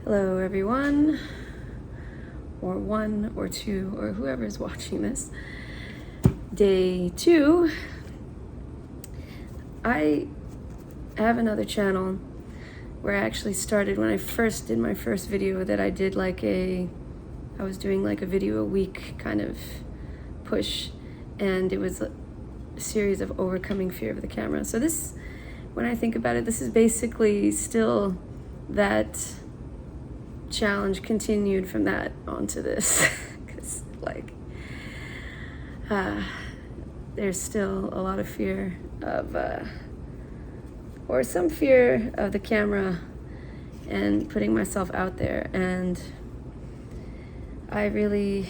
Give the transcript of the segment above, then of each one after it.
Hello everyone, or one or two, or whoever is watching this. Day 2. I have another channel where I actually started when I first did my first video that I did I was doing like a video a week kind of push, and it was a series of overcoming fear of the camera. So this, when I think about it, this is basically still that challenge continued from that onto this because there's still a lot of fear of or some fear of the camera and putting myself out there, and I really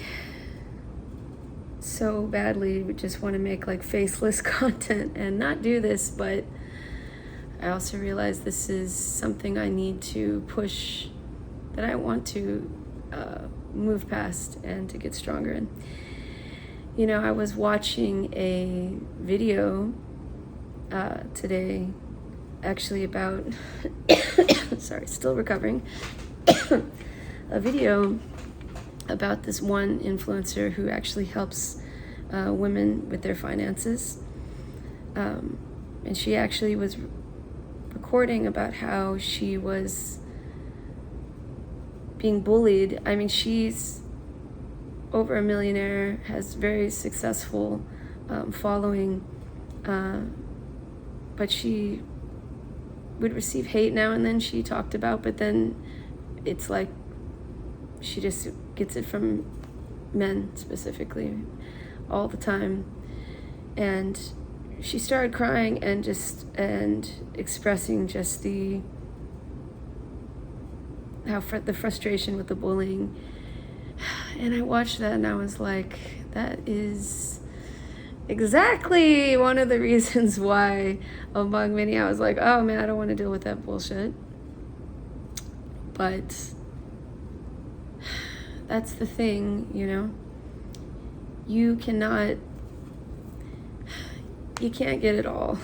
so badly just want to make like faceless content and not do this, but I also realize this is something I need to push, that I want to move past and to get stronger in. You know, I was watching a video today, actually about, sorry, still recovering, a video about this one influencer who actually helps women with their finances. And she actually was recording about how she was being bullied. I mean, she's over a millionaire, has very successful following, but she would receive hate now and then, she talked about, but then it's like she just gets it from men specifically all the time. And she started crying and expressing just the frustration with the bullying. And I watched that and I was like, that is exactly one of the reasons why, among many, I was like, oh man, I don't want to deal with that bullshit. But that's the thing, you know, you can't get it all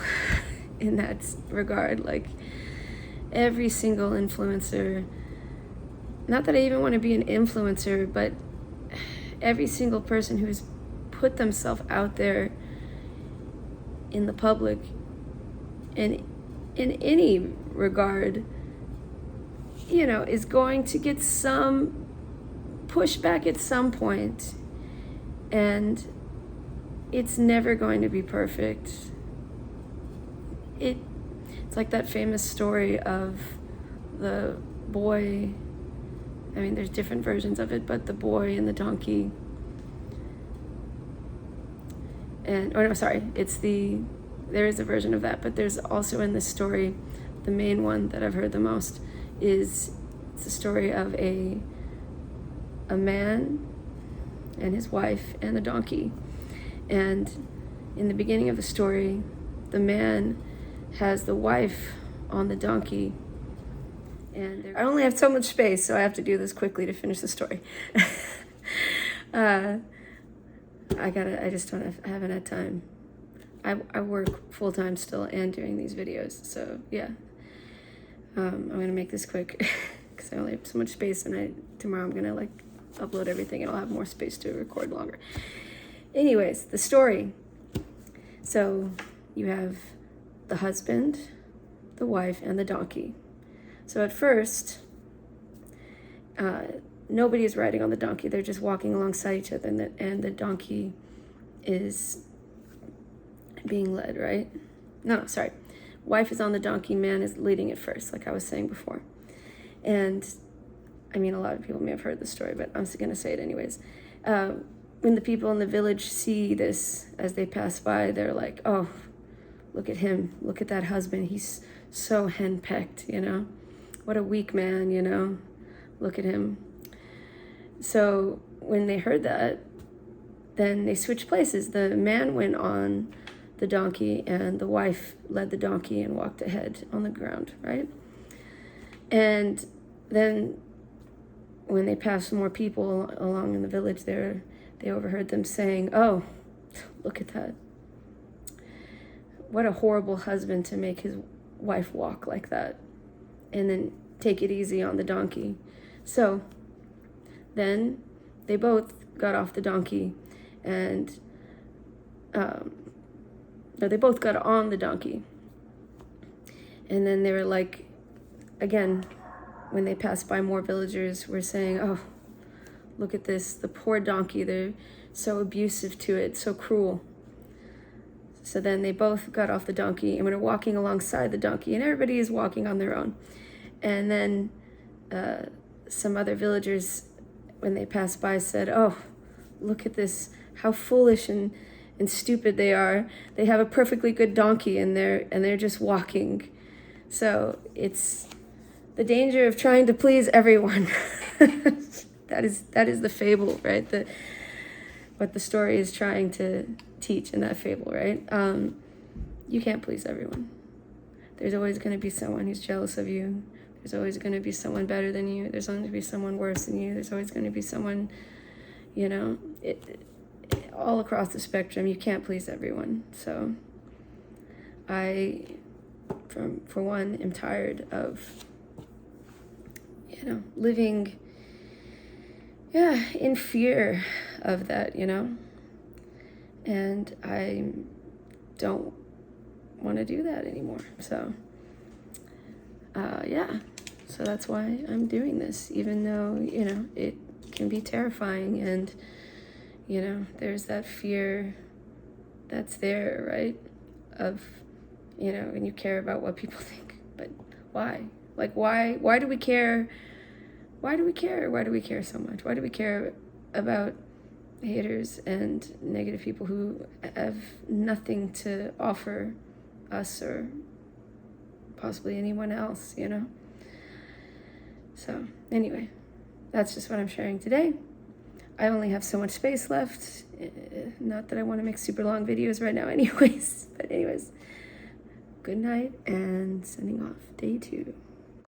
in that regard. Like every single influencer, not that I even want to be an influencer, but every single person who's put themselves out there in the public and in any regard, you know, is going to get some pushback at some point, and it's never going to be perfect. It's like that famous story of the boy, I mean, there's different versions of it, but the boy and the donkey. There is a version of that, but there's also in this story, the main one that I've heard the most it's a story of a man and his wife and the donkey. And in the beginning of the story, the man has the wife on the donkey, and I only have so much space, so I have to do this quickly to finish the story. I haven't had time. I work full-time still and doing these videos, so yeah. I'm gonna make this quick because I only have so much space, and tomorrow I'm gonna upload everything and I'll have more space to record longer. Anyways, the story. So you have the husband, the wife, and the donkey. So at first, nobody is riding on the donkey. They're just walking alongside each other, and the donkey is being led, right? No, sorry. Wife is on the donkey, man is leading it first, like I was saying before. And I mean, a lot of people may have heard the story, but I'm just going to say it anyways. When the people in the village see this as they pass by, they're like, oh, look at him. Look at that husband. He's so henpecked, you know? What a weak man, you know? Look at him. So when they heard that, then they switched places. The man went on the donkey and the wife led the donkey and walked ahead on the ground, right? And then when they passed more people along in the village there, they overheard them saying, oh, look at that. What a horrible husband to make his wife walk like that. And then take it easy on the donkey. So then they both got off the donkey and no, they both got on the donkey. And then they were like, again, when they passed by more villagers, were saying, oh, look at this, the poor donkey, they're so abusive to it, so cruel. So then they both got off the donkey and were walking alongside the donkey, and everybody is walking on their own. And then some other villagers, when they passed by, said, oh, look at this, how foolish and stupid they are. They have a perfectly good donkey and they're just walking. So it's the danger of trying to please everyone. That is the fable, right? What the story is trying to teach in that fable, right? You can't please everyone. There's always going to be someone who's jealous of you. There's always going to be someone better than you. There's going to be someone worse than you. There's always going to be someone, all across the spectrum. You can't please everyone. So I, for one, am tired of, living, in fear of that, and I don't want to do that anymore. So, so that's why I'm doing this, even though, it can be terrifying and, there's that fear that's there, right? Of, and you care about what people think, but why? Like, why do we care? Why do we care? Why do we care so much? Why do we care about haters and negative people who have nothing to offer us or possibly anyone else, So anyway, that's just what I'm sharing today. I only have so much space left. Not that I want to make super long videos right now anyways. But anyways, good night and sending off day 2.